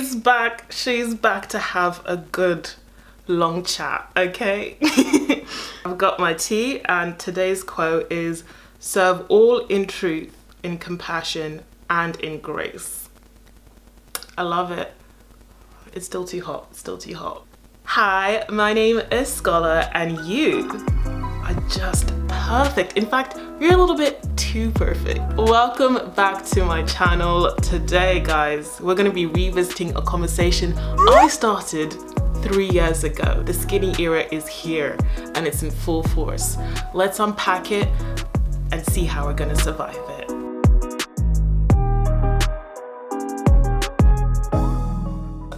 She's back to have a good long chat, okay? I've got my tea, and today's quote is, serve all in truth, in compassion, and in grace. I love it. It's still too hot. Hi, my name is Scola, and you are just perfect. In fact, you're a little bit too perfect. Welcome back to my channel. Today, guys, we're gonna be revisiting a conversation I started 3 years ago. The skinny era is here and it's in full force. Let's unpack it and see how we're gonna survive it.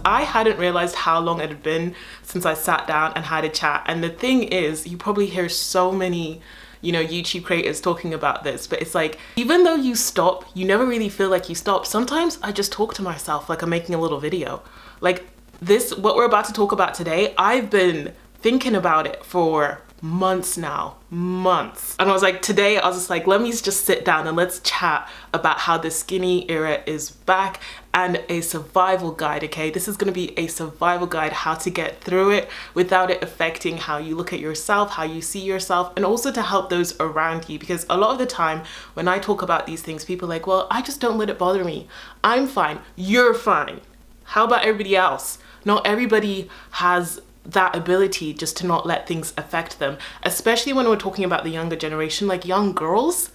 I hadn't realized how long it had been since I sat down and had a chat. And the thing is, you probably hear so many, YouTube creators talking about this, but it's like, even though you stop, you never really feel like you stop. Sometimes I just talk to myself like I'm making a little video. Like this, what we're about to talk about today, I've been thinking about it for months now, months. And I was like, today, I was just like, let me just sit down and let's chat about how the skinny era is back and a survival guide, okay? This is gonna be a survival guide, how to get through it without it affecting how you look at yourself, how you see yourself, and also to help those around you. Because a lot of the time when I talk about these things, people are like, well, I just don't let it bother me. I'm fine, you're fine. How about everybody else? Not everybody has that ability just to not let things affect them, especially when we're talking about the younger generation, like young girls.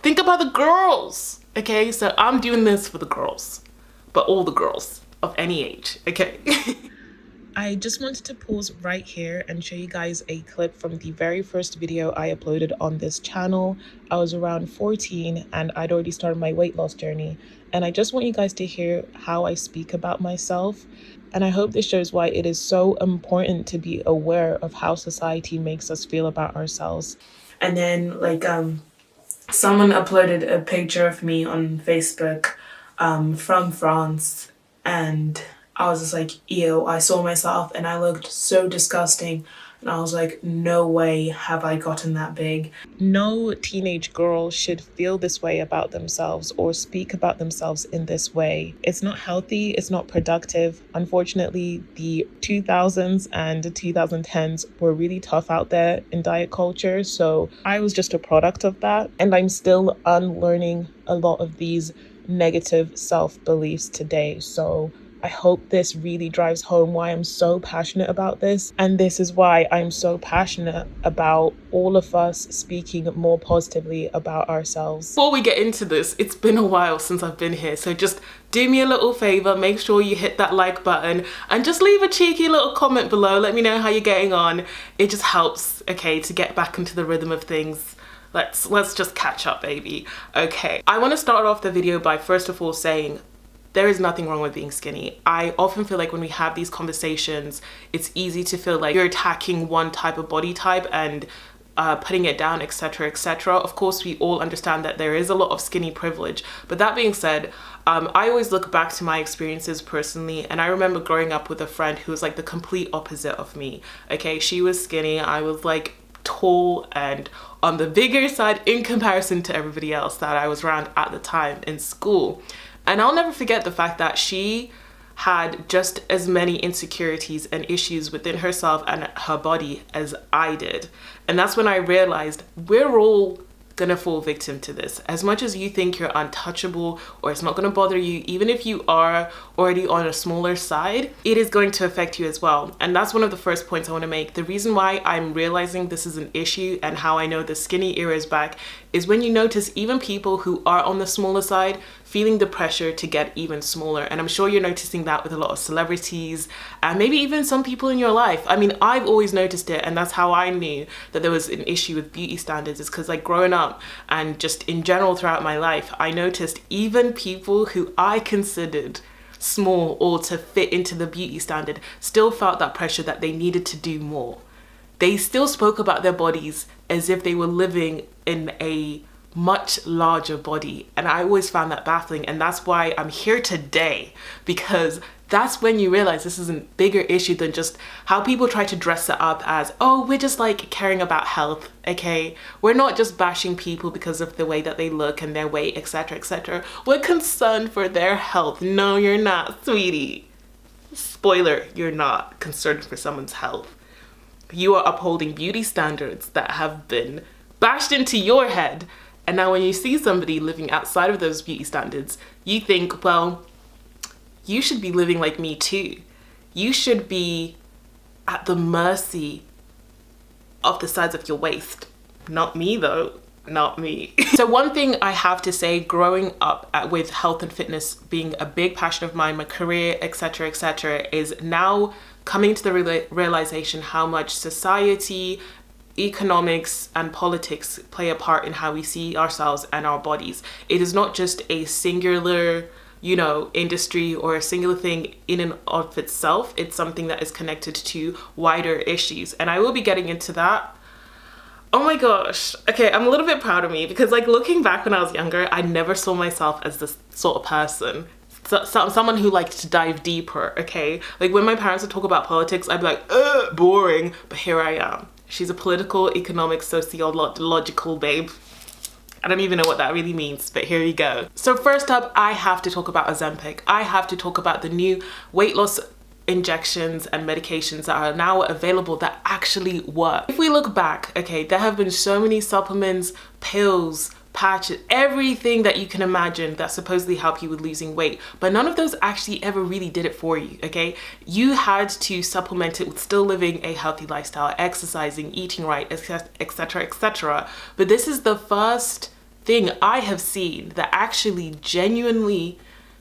Think about the girls, okay? So I'm doing this for the girls, but all the girls of any age, okay? I just wanted to pause right here and show you guys a clip from the very first video I uploaded on this channel. I was around 14 and I'd already started my weight loss journey. And I just want you guys to hear how I speak about myself. And I hope this shows why it is so important to be aware of how society makes us feel about ourselves. And then someone uploaded a picture of me on Facebook from France, and I was just like, ew, I saw myself and I looked so disgusting. And I was like, no way have I gotten that big. No teenage girl should feel this way about themselves or speak about themselves in this way. It's not healthy, it's not productive. Unfortunately, the 2000s and the 2010s were really tough out there in diet culture. So I was just a product of that. And I'm still unlearning a lot of these negative self-beliefs today. So I hope this really drives home why I'm so passionate about this. And this is why I'm so passionate about all of us speaking more positively about ourselves. Before we get into this, it's been a while since I've been here. So just do me a little favor, make sure you hit that like button and just leave a cheeky little comment below. Let me know how you're getting on. It just helps, okay, to get back into the rhythm of things. Let's just catch up, baby. Okay, I want to start off the video by first of all saying, there is nothing wrong with being skinny. I often feel like when we have these conversations, it's easy to feel like you're attacking one type of body type and putting it down, etc., etc. Of course, we all understand that there is a lot of skinny privilege. But that being said, I always look back to my experiences personally, and I remember growing up with a friend who was like the complete opposite of me. Okay, she was skinny, I was like tall and on the bigger side in comparison to everybody else that I was around at the time in school. And I'll never forget the fact that she had just as many insecurities and issues within herself and her body as I did. And that's when I realized we're all gonna fall victim to this. As much as you think you're untouchable or it's not gonna bother you, even if you are already on a smaller side, it is going to affect you as well. And that's one of the first points I wanna make. The reason why I'm realizing this is an issue and how I know the skinny era is back is when you notice even people who are on the smaller side feeling the pressure to get even smaller. And I'm sure you're noticing that with a lot of celebrities and maybe even some people in your life. I mean, I've always noticed it, and that's how I knew that there was an issue with beauty standards, is because like growing up and just in general throughout my life, I noticed even people who I considered small or to fit into the beauty standard still felt that pressure that they needed to do more. They still spoke about their bodies as if they were living in a much larger body, and I always found that baffling. And that's why I'm here today, because that's when you realize this is a bigger issue than just how people try to dress it up as, oh, we're just like caring about health, okay? We're not just bashing people because of the way that they look and their weight, etc., etc. We're concerned for their health. No, you're not, sweetie. Spoiler, you're not concerned for someone's health. You are upholding beauty standards that have been bashed into your head. And now when you see somebody living outside of those beauty standards, you think, well, you should be living like me too. You should be at the mercy of the size of your waist. Not me though, not me. So one thing I have to say, growing up with health and fitness being a big passion of mine, my career, etc., etc., is now coming to the realization how much society, economics and politics play a part in how we see ourselves and our bodies. It is not just a singular, you know, industry or a singular thing in and of itself. It's something that is connected to wider issues, and I will be getting into that. Oh my gosh. Okay, I'm a little bit proud of me because, like, looking back when I was younger, I never saw myself as this sort of person. Someone who liked to dive deeper, okay? Like, when my parents would talk about politics, I'd be like, ugh, boring. But here I am. She's a political, economic, sociological babe. I don't even know what that really means, but here you go. So first up, I have to talk about Ozempic. I have to talk about the new weight loss injections and medications that are now available that actually work. If we look back, okay, there have been so many supplements, pills, patches, everything that you can imagine that supposedly help you with losing weight, but none of those actually ever really did it for you, okay? You had to supplement it with still living a healthy lifestyle, exercising, eating right, etc., etc. But this is the first thing I have seen that actually genuinely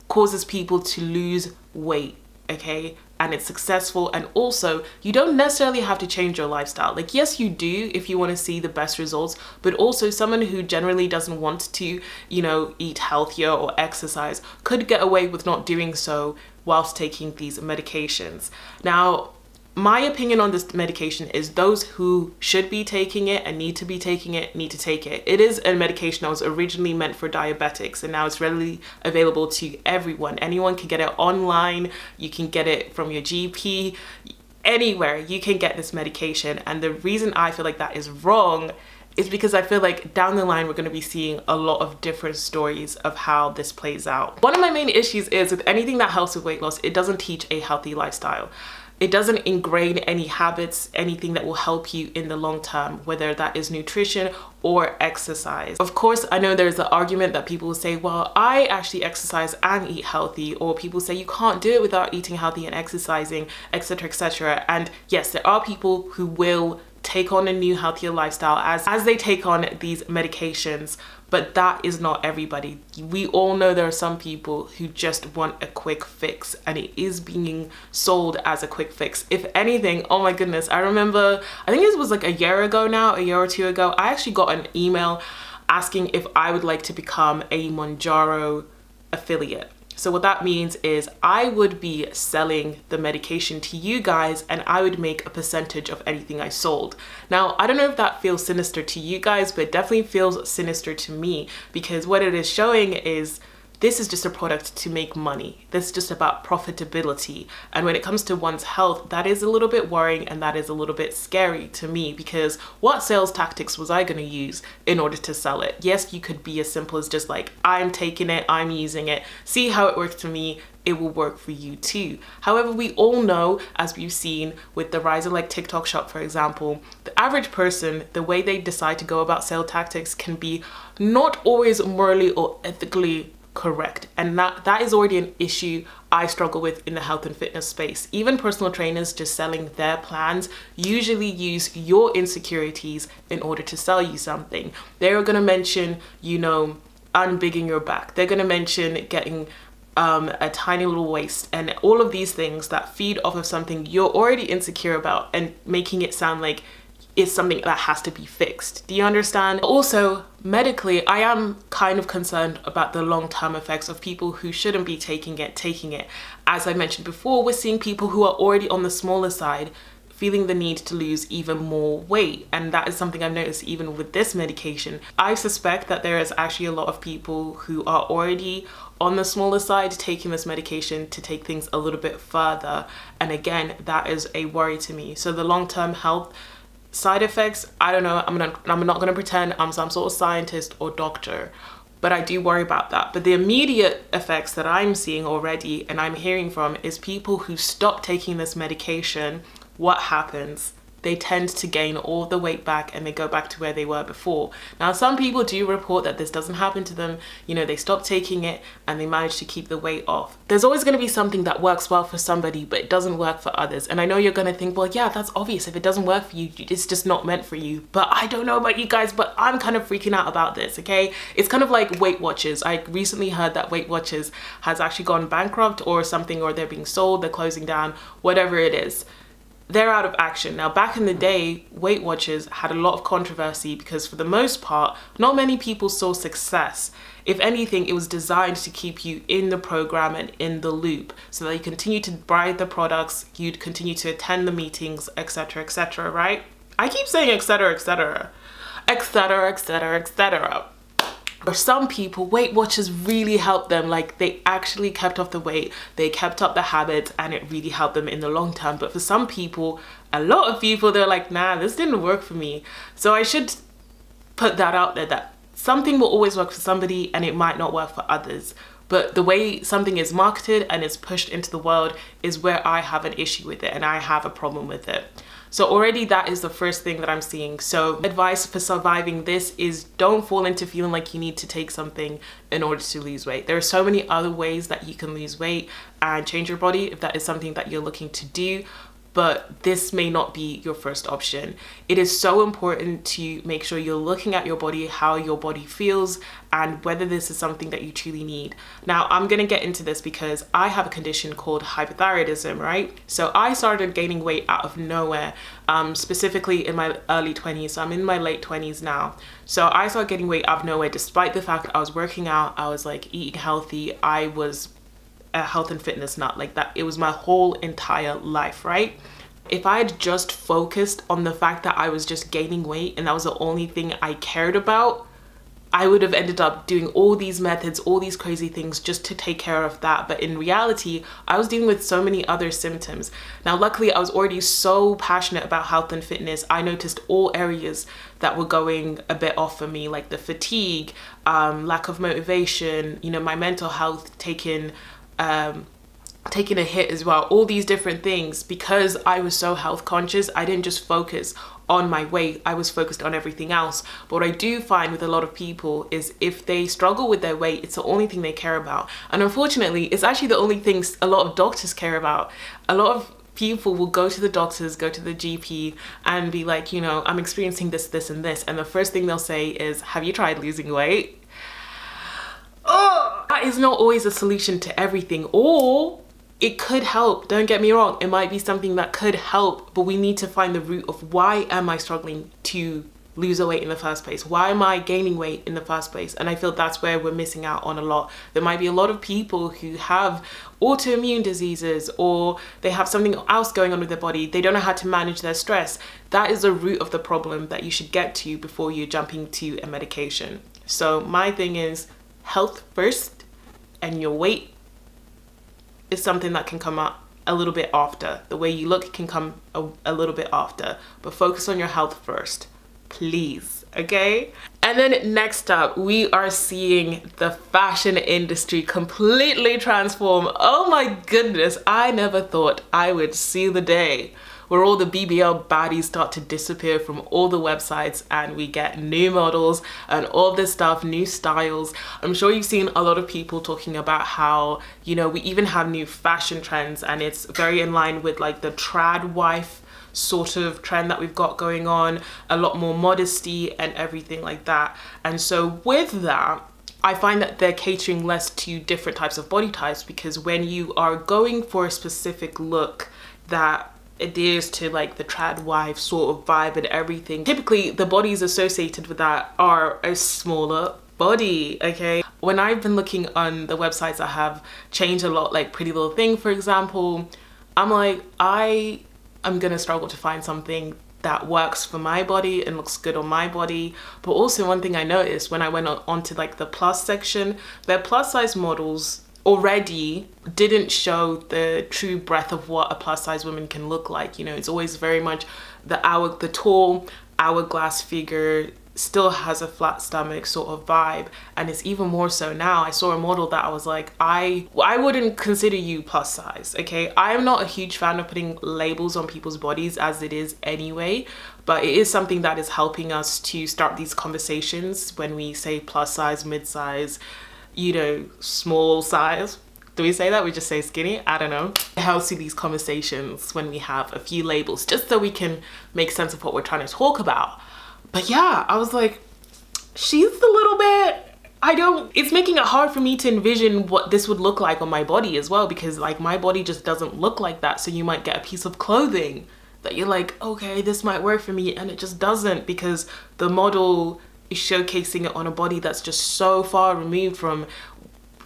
causes people to lose weight, okay? And it's successful, and also you don't necessarily have to change your lifestyle. Like, yes, you do if you want to see the best results, but also someone who generally doesn't want to, you know, eat healthier or exercise could get away with not doing so whilst taking these medications. Now, my opinion on this medication is those who should be taking it and need to be taking it need to take it. It is a medication that was originally meant for diabetics, and now it's readily available to everyone. Anyone can get it online. You can get it from your GP. Anywhere you can get this medication. And the reason I feel like that is wrong is because I feel like down the line we're going to be seeing a lot of different stories of how this plays out. One of my main issues is with anything that helps with weight loss, it doesn't teach a healthy lifestyle. It doesn't ingrain any habits, anything that will help you in the long term, whether that is nutrition or exercise. Of course, I know there's the argument that people will say, well, I actually exercise and eat healthy, or people say you can't do it without eating healthy and exercising, etc., etc. And yes, there are people who will take on a new healthier lifestyle as they take on these medications, but that is not everybody. We all know there are some people who just want a quick fix, and it is being sold as a quick fix. If anything, oh my goodness, I remember, I think it was like a year or two ago, I actually got an email asking if I would like to become a Mounjaro affiliate. So what that means is I would be selling the medication to you guys, and I would make a percentage of anything I sold. Now, I don't know if that feels sinister to you guys, but it definitely feels sinister to me, because what it is showing is this is just a product to make money. This is just about profitability. And when it comes to one's health, that is a little bit worrying, and that is a little bit scary to me, because what sales tactics was I going to use in order to sell it? Yes, you could be as simple as just like, I'm taking it, I'm using it, see how it works for me, it will work for you too. However, we all know, as we've seen with the rise of like TikTok Shop, for example, the average person, the way they decide to go about sales tactics can be not always morally or ethically correct, and that is already an issue I struggle with in the health and fitness space. Even personal trainers just selling their plans usually use your insecurities in order to sell you something. They're going to mention, you know, unbigging your back. They're going to mention getting a tiny little waist, and all of these things that feed off of something you're already insecure about, and making it sound like it's something that has to be fixed. Do you understand? Also, medically, I am kind of concerned about the long-term effects of people who shouldn't be taking it. As I mentioned before, we're seeing people who are already on the smaller side feeling the need to lose even more weight, and that is something I've noticed even with this medication. I suspect that there is actually a lot of people who are already on the smaller side taking this medication to take things a little bit further. And again, that is a worry to me. So the long-term health side effects, I don't know, I'm not gonna pretend I'm some sort of scientist or doctor, but I do worry about that. But the immediate effects that I'm seeing already and I'm hearing from is people who stop taking this medication, what happens? They tend to gain all the weight back and they go back to where they were before. Now, some people do report that this doesn't happen to them. You know, they stop taking it and they manage to keep the weight off. There's always going to be something that works well for somebody, but it doesn't work for others. And I know you're going to think, well, yeah, that's obvious. If it doesn't work for you, it's just not meant for you. But I don't know about you guys, but I'm kind of freaking out about this, okay? It's kind of like Weight Watchers. I recently heard that Weight Watchers has actually gone bankrupt or something, or they're being sold, they're closing down, whatever it is. They're out of action. Now, back in the day, Weight Watchers had a lot of controversy because for the most part, not many people saw success. If anything, it was designed to keep you in the program and in the loop so that you continue to buy the products, you'd continue to attend the meetings, etc., right? I keep saying etc., etc., etc., etc., etc. For some people, Weight Watchers really helped them. Like, they actually kept off the weight, they kept up the habits, and it really helped them in the long term. But for some people, a lot of people, they're like, nah, this didn't work for me. So I should put that out there, that something will always work for somebody and it might not work for others. But the way something is marketed and is pushed into the world is where I have an issue with it and I have a problem with it. So already that is the first thing that I'm seeing. So advice for surviving this is don't fall into feeling like you need to take something in order to lose weight. There are so many other ways that you can lose weight and change your body if that is something that you're looking to do. But this may not be your first option. It is so important to make sure you're looking at your body, how your body feels, and whether this is something that you truly need. Now, I'm gonna get into this because I have a condition called hypothyroidism, right? So I started gaining weight out of nowhere, specifically in my early 20s. So I'm in my late 20s now. So I started getting weight out of nowhere despite the fact that I was working out, I was like eating healthy, I was a health and fitness nut, like that. It was my whole entire life, right? If I had just focused on the fact that I was just gaining weight and that was the only thing I cared about, I would have ended up doing all these methods, all these crazy things just to take care of that. But in reality, I was dealing with so many other symptoms. Now, luckily, I was already so passionate about health and fitness. I noticed all areas that were going a bit off for me, like the fatigue, lack of motivation, you know, my mental health taking a hit as well, all these different things. Because I was so health conscious, I didn't just focus on my weight, I was focused on everything else. But what I do find with a lot of people is if they struggle with their weight, it's the only thing they care about. And unfortunately, it's actually the only thing a lot of doctors care about. A lot of people will go to the doctors, go to the GP and be like, you know, I'm experiencing this, this, and this. And the first thing they'll say is, have you tried losing weight? Oh, that is not always a solution to everything, or it could help. Don't get me wrong, it might be something that could help, but we need to find the root of why am I struggling to lose the weight in the first place? Why am I gaining weight in the first place? And I feel that's where we're missing out on a lot. There might be a lot of people who have autoimmune diseases or they have something else going on with their body. They don't know how to manage their stress. That is the root of the problem that you should get to before you're jumping to a medication. So my thing is health first, and your weight is something that can come up a little bit after. The way you look can come a little bit after, but focus on your health first, please, okay? And then next up, we are seeing the fashion industry completely transform. Oh my goodness, I never thought I would see the day where all the BBL baddies start to disappear from all the websites and we get new models and all this stuff, new styles. I'm sure you've seen a lot of people talking about how, you know, we even have new fashion trends, and it's very in line with like the trad wife sort of trend that we've got going on, a lot more modesty and everything like that. And so with that, I find that they're catering less to different types of body types, because when you are going for a specific look that adheres to like the trad wife sort of vibe and everything, typically the bodies associated with that are a smaller body, okay? When I've been looking on the websites that have changed a lot, like Pretty Little Thing, for example, I'm like, I'm gonna struggle to find something that works for my body and looks good on my body. But also one thing I noticed when I went onto like the plus section, their plus size models already didn't show the true breadth of what a plus size woman can look like. You know, it's always very much the tall hourglass figure, still has a flat stomach sort of vibe, and it's even more so now. I saw a model that I was like, I wouldn't consider you plus size, okay? I'm not a huge fan of putting labels on people's bodies as it is anyway, but it is something that is helping us to start these conversations when we say plus size, mid size, you know, small size. Do we say that? We just say skinny? I don't know. It helps with these conversations when we have a few labels, just so we can make sense of what we're trying to talk about. But yeah, I was like, she's a little bit, it's making it hard for me to envision what this would look like on my body as well, because like my body just doesn't look like that. So you might get a piece of clothing that you're like, okay, this might work for me, and it just doesn't, because the model is showcasing it on a body that's just so far removed from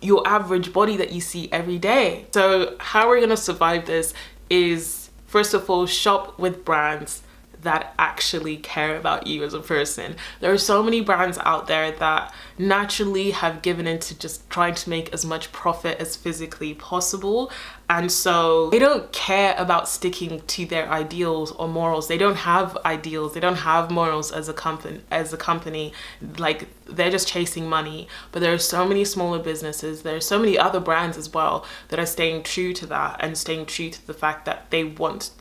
your average body that you see every day. So how we're gonna survive this is, first of all, shop with brands that actually care about you as a person. There are so many brands out there that naturally have given into just trying to make as much profit as physically possible, and so they don't care about sticking to their ideals or morals. They don't have ideals, they don't have morals as a company. Like, they're just chasing money. But there are so many smaller businesses, there are so many other brands as well that are staying true to that, and staying true to the fact that they want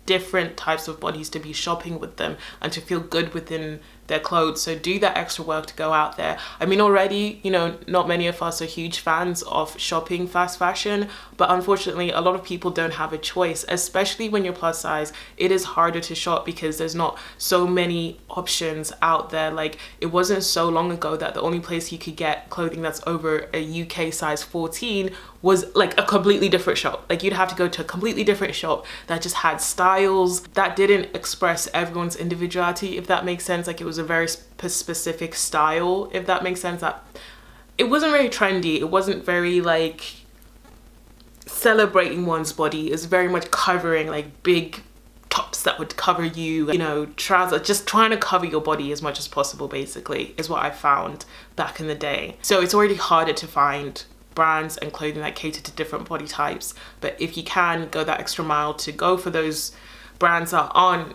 different types of bodies to be shopping with them and to feel good within their clothes. So do that extra work to go out there. I mean, already, you know, not many of us are huge fans of shopping fast fashion, but unfortunately a lot of people don't have a choice, especially when you're plus size. It is harder to shop because there's not so many options out there. Like, it wasn't so long ago that the only place you could get clothing that's over a UK size 14 was like a completely different shop. Like, you'd have to go to a completely different shop that just had styles that didn't express everyone's individuality, if that makes sense. Like, it was a very specific style, if that makes sense. That it wasn't very trendy, it wasn't very like celebrating one's body. It was very much covering, like big tops that would cover you, you know, trousers, just trying to cover your body as much as possible, basically, is what I found back in the day. So it's already harder to find brands and clothing that cater to different body types, but if you can go that extra mile to go for those brands that aren't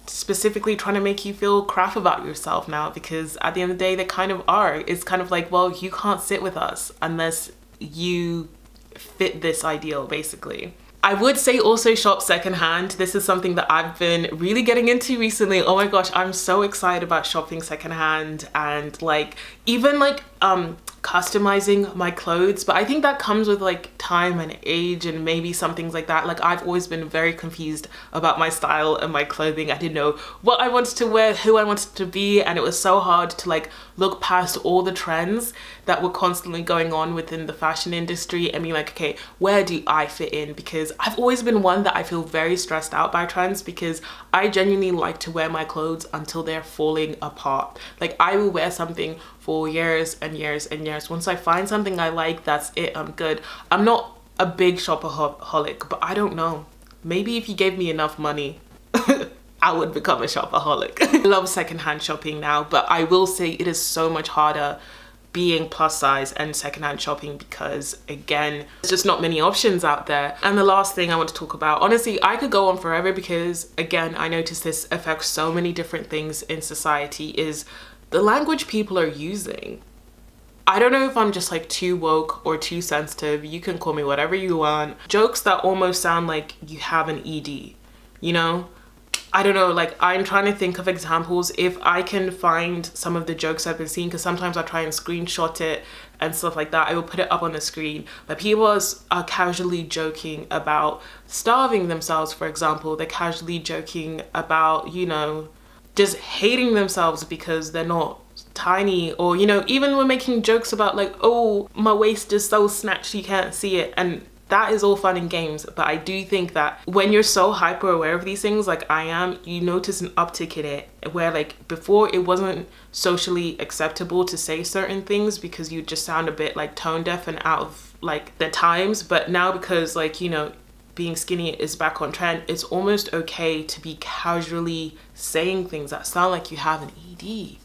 specifically trying to make you feel crap about yourself now, because at the end of the day they kind of are. It's kind of like, well, you can't sit with us unless you fit this ideal, basically. I would say also shop secondhand. This is something that I've been really getting into recently. Oh my gosh, I'm so excited about shopping secondhand, and like even like customizing my clothes. But I think that comes with like time and age and maybe some things like that. Like, I've always been very confused about my style and my clothing. I didn't know what I wanted to wear, who I wanted to be, and it was so hard to like look past all the trends that were constantly going on within the fashion industry and be like, okay, where do I fit in? Because I've always been one that I feel very stressed out by trends, because I genuinely like to wear my clothes until they're falling apart. Like, I will wear something for years and years and years. Once I find something I like, that's it, I'm good. I'm not a big shopaholic, but I don't know. Maybe if you gave me enough money, I would become a shopaholic. I love secondhand shopping now, but I will say it is so much harder being plus size and secondhand shopping, because again, there's just not many options out there. And the last thing I want to talk about, honestly, I could go on forever, because again, I notice this affects so many different things in society, is the language people are using. I don't know if I'm just like too woke or too sensitive. You can call me whatever you want. Jokes that almost sound like you have an ED, you know? I don't know, like, I'm trying to think of examples. If I can find some of the jokes I've been seeing, because sometimes I try and screenshot it and stuff like that, I will put it up on the screen. But people are casually joking about starving themselves, for example. They're casually joking about, you know, just hating themselves because they're not tiny, or, you know, even we're making jokes about like, oh, my waist is so snatched you can't see it, and that is all fun and games. But I do think that when you're so hyper aware of these things like I am, you notice an uptick in it, where like before it wasn't socially acceptable to say certain things because you just sound a bit like tone deaf and out of like the times. But now, because like, you know, being skinny is back on trend, it's almost okay to be casually saying things that sound like you have an ED.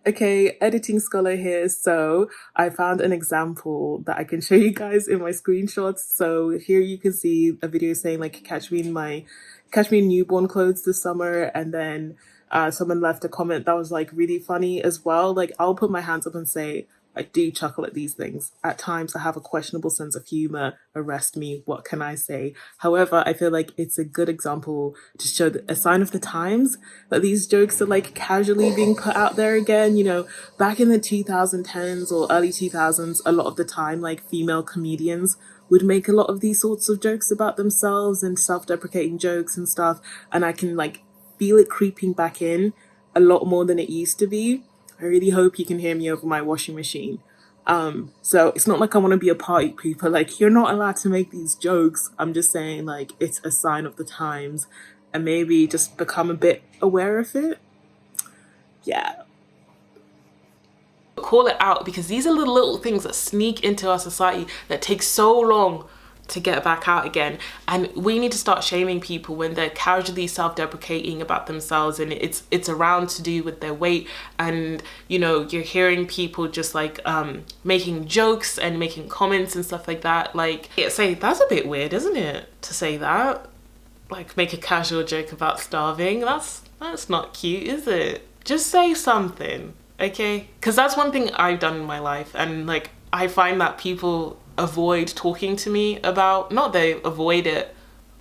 Okay, editing scholar here. So I found an example that I can show you guys in my screenshots. So here you can see a video saying like, catch me in newborn clothes this summer. And then someone left a comment that was like really funny as well. Like, I'll put my hands up and say, I do chuckle at these things. At times I have a questionable sense of humor. Arrest me. What can I say? However, I feel like it's a good example to show a sign of the times that these jokes are like casually being put out there again. You know, back in the 2010s or early 2000s, a lot of the time, like female comedians would make a lot of these sorts of jokes about themselves and self-deprecating jokes and stuff. And I can like feel it creeping back in a lot more than it used to be. I really hope you can hear me over my washing machine. So it's not like I want to be a party pooper. Like, you're not allowed to make these jokes. I'm just saying, like, it's a sign of the times, and maybe just become a bit aware of it. Yeah. Call it out, because these are the little things that sneak into our society that take so long to get back out again. And we need to start shaming people when they're casually self-deprecating about themselves, and it's around to do with their weight. And you know, you're hearing people just like making jokes and making comments and stuff like that. Like, say that's a bit weird, isn't it, to say that? Like, make a casual joke about starving. That's not cute, is it? Just say something, okay? Because that's one thing I've done in my life, and like, I find that people avoid talking to me about, not they avoid it,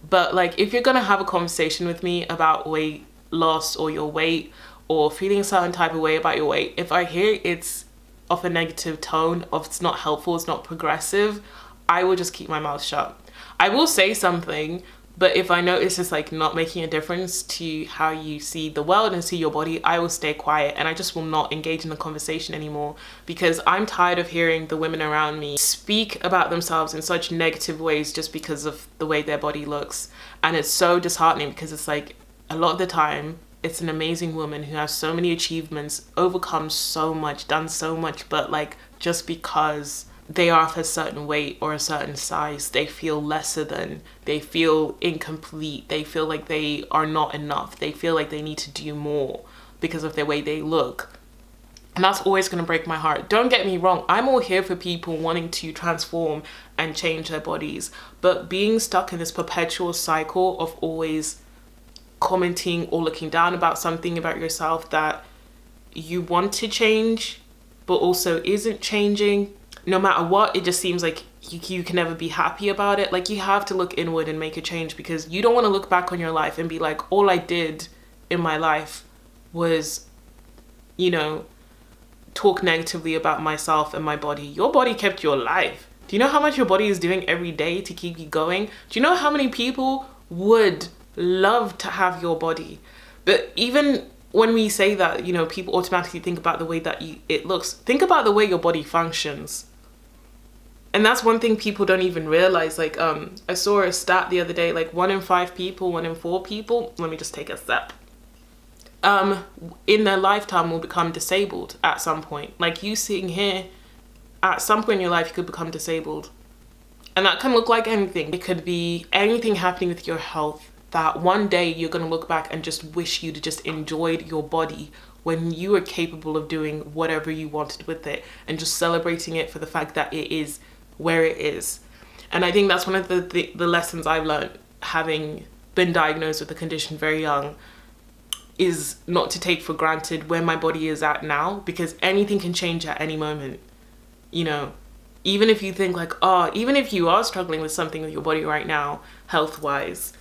but like, if you're gonna have a conversation with me about weight loss or your weight or feeling a certain type of way about your weight, if I hear it's of a negative tone, of it's not helpful, it's not progressive, I will just keep my mouth shut. I will say something, but if I notice it's like not making a difference to how you see the world and see your body, I will stay quiet, and I just will not engage in the conversation anymore, because I'm tired of hearing the women around me speak about themselves in such negative ways just because of the way their body looks. And it's so disheartening, because it's like, a lot of the time it's an amazing woman who has so many achievements, overcome so much, done so much, but like, just because they are of a certain weight or a certain size, they feel lesser than, they feel incomplete, they feel like they are not enough, they feel like they need to do more because of the way they look. And that's always going to break my heart. Don't get me wrong, I'm all here for people wanting to transform and change their bodies, but being stuck in this perpetual cycle of always commenting or looking down about something about yourself that you want to change but also isn't changing, no matter what, it just seems like you can never be happy about it. Like, you have to look inward and make a change, because you don't want to look back on your life and be like, all I did in my life was, you know, talk negatively about myself and my body. Your body kept you alive. Do you know how much your body is doing every day to keep you going? Do you know how many people would love to have your body? But even when we say that, you know, people automatically think about the way that it looks. Think about the way your body functions. And that's one thing people don't even realize. Like, I saw a stat the other day, like 1 in 5 people, 1 in 4 people, let me just take a step, in their lifetime will become disabled at some point. Like, you sitting here, at some point in your life, you could become disabled. And that can look like anything. It could be anything happening with your health, that one day you're gonna look back and just wish you'd just enjoyed your body when you were capable of doing whatever you wanted with it, and just celebrating it for the fact that it is where it is. And I think that's one of the lessons I've learned, having been diagnosed with the condition very young, is not to take for granted where my body is at now, because anything can change at any moment. You know, even if you think like, oh, even if you are struggling with something with your body right now, health-wise,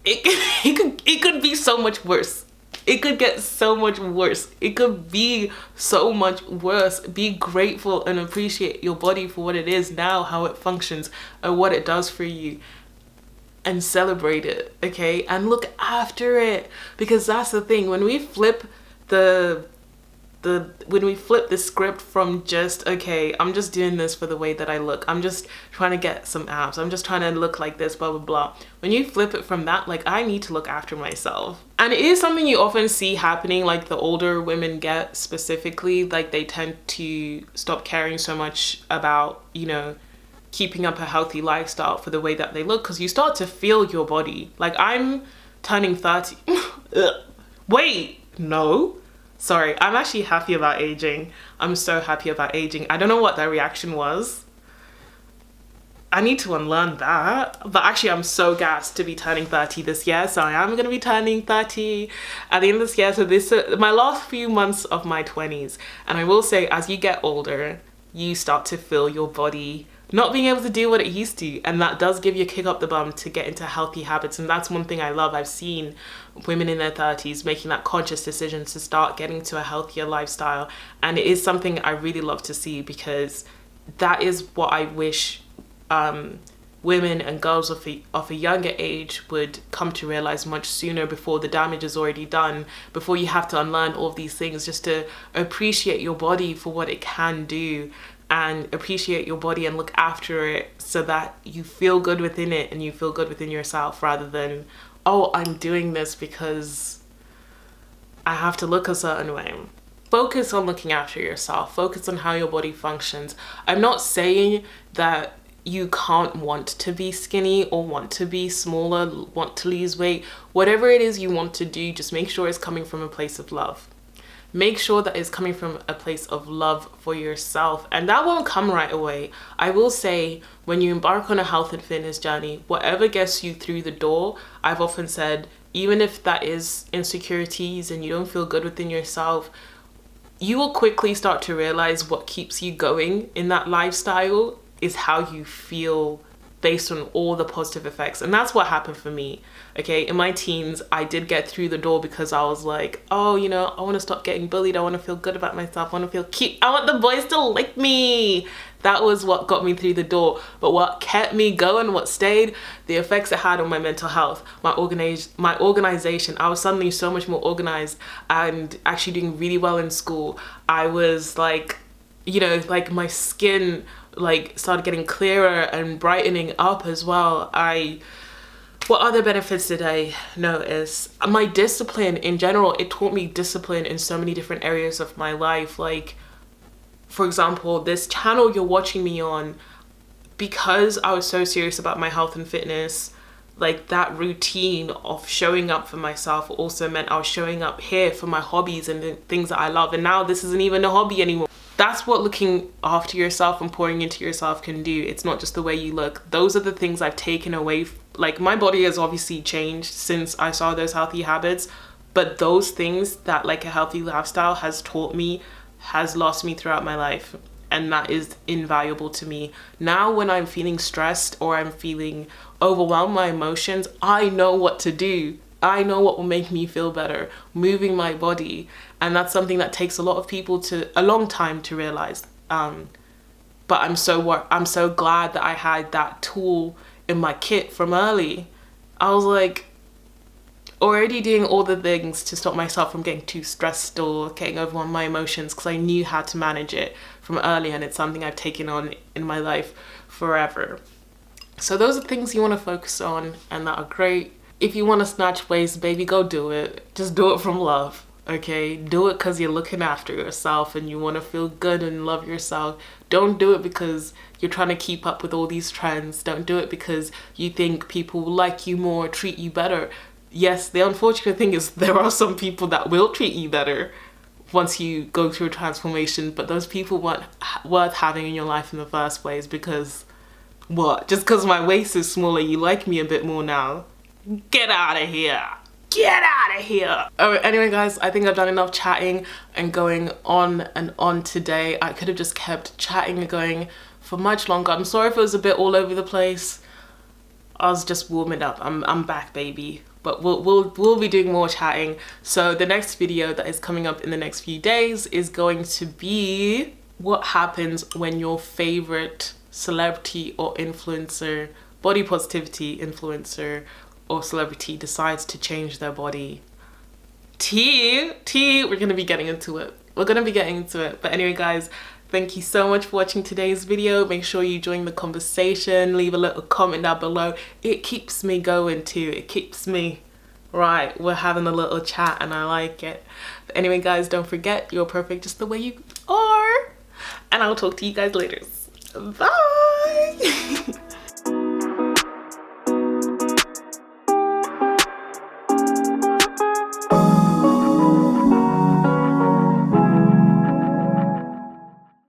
it could be so much worse. It could get so much worse. It could be so much worse. Be grateful and appreciate your body for what it is now, how it functions, and what it does for you. And celebrate it, okay? And look after it. Because that's the thing. When we flip the script from just, okay, I'm just doing this for the way that I look, I'm just trying to get some abs, I'm just trying to look like this, blah blah blah. When you flip it from that, like, I need to look after myself. And it is something you often see happening, like the older women get specifically, like they tend to stop caring so much about, you know, keeping up a healthy lifestyle for the way that they look, because you start to feel your body. Like, I'm turning 30. Wait, no. Sorry, I'm actually happy about aging. I'm so happy about aging. I don't know what that reaction was. I need to unlearn that. But actually, I'm so gassed to be turning 30 this year. So I am going to be turning 30 at the end of this year. So this is my last few months of my 20s. And I will say, as you get older, you start to feel your body not being able to do what it used to. And that does give you a kick up the bum to get into healthy habits. And that's one thing I love. I've seen women in their 30s making that conscious decision to start getting to a healthier lifestyle. And it is something I really love to see, because that is what I wish women and girls of a younger age would come to realize much sooner, before the damage is already done, before you have to unlearn all of these things, just to appreciate your body for what it can do, and appreciate your body and look after it so that you feel good within it and you feel good within yourself, rather than, oh, I'm doing this because I have to look a certain way. Focus on looking after yourself. Focus on how your body functions. I'm not saying that you can't want to be skinny or want to be smaller, want to lose weight. Whatever it is you want to do, just make sure it's coming from a place of love. Make sure that it's coming from a place of love for yourself, and that won't come right away. I will say, when you embark on a health and fitness journey, whatever gets you through the door, I've often said, even if that is insecurities and you don't feel good within yourself, you will quickly start to realize what keeps you going in that lifestyle is how you feel based on all the positive effects. And that's what happened for me. Okay, in my teens, I did get through the door because I was like, oh, you know, I want to stop getting bullied. I want to feel good about myself. I want to feel cute. I want the boys to like me. That was what got me through the door. But what kept me going, what stayed, the effects it had on my mental health, my organization. I was suddenly so much more organized and actually doing really well in school. I was like, you know, like my skin like started getting clearer and brightening up as well. What other benefits did I notice? My discipline in general, it taught me discipline in so many different areas of my life. Like, for example, this channel you're watching me on, because I was so serious about my health and fitness, like that routine of showing up for myself also meant I was showing up here for my hobbies and the things that I love. And now this isn't even a hobby anymore. That's what looking after yourself and pouring into yourself can do. It's not just the way you look. Those are the things I've taken away. Like, my body has obviously changed since I saw those healthy habits, but those things that like a healthy lifestyle has taught me has lasted me throughout my life. And that is invaluable to me. Now when I'm feeling stressed or I'm feeling overwhelmed by emotions, I know what to do. I know what will make me feel better, moving my body. And that's something that takes a lot of people a long time to realize. But I'm so glad that I had that tool in my kit from early. I was like already doing all the things to stop myself from getting too stressed or getting overwhelmed by my emotions, because I knew how to manage it from early, and it's something I've taken on in my life forever. So those are things you want to focus on, and that are great. If you want to snatch waist, baby, go do it. Just do it from love. Okay, do it because you're looking after yourself and you want to feel good and love yourself. Don't do it because you're trying to keep up with all these trends. Don't do it because you think people will like you more, treat you better. Yes, the unfortunate thing is there are some people that will treat you better once you go through a transformation, but those people weren't worth having in your life in the first place. Because what? Just because my waist is smaller, you like me a bit more now? Get out of here. Get out of here. Alright, anyway guys, I think I've done enough chatting and going on and on today. I could have just kept chatting and going for much longer. I'm sorry if it was a bit all over the place. I was just warming up. I'm back, baby. But we'll be doing more chatting. So the next video that is coming up in the next few days is going to be what happens when your favorite celebrity or influencer, body positivity influencer or celebrity decides to change their body. We're gonna be getting into it. But anyway guys, thank you so much for watching today's video. Make sure you join the conversation, leave a little comment down below. It keeps me going too. It keeps me right. We're having a little chat and I like it. But anyway guys, don't forget, you're perfect just the way you are. And I'll talk to you guys later. Bye. Bye.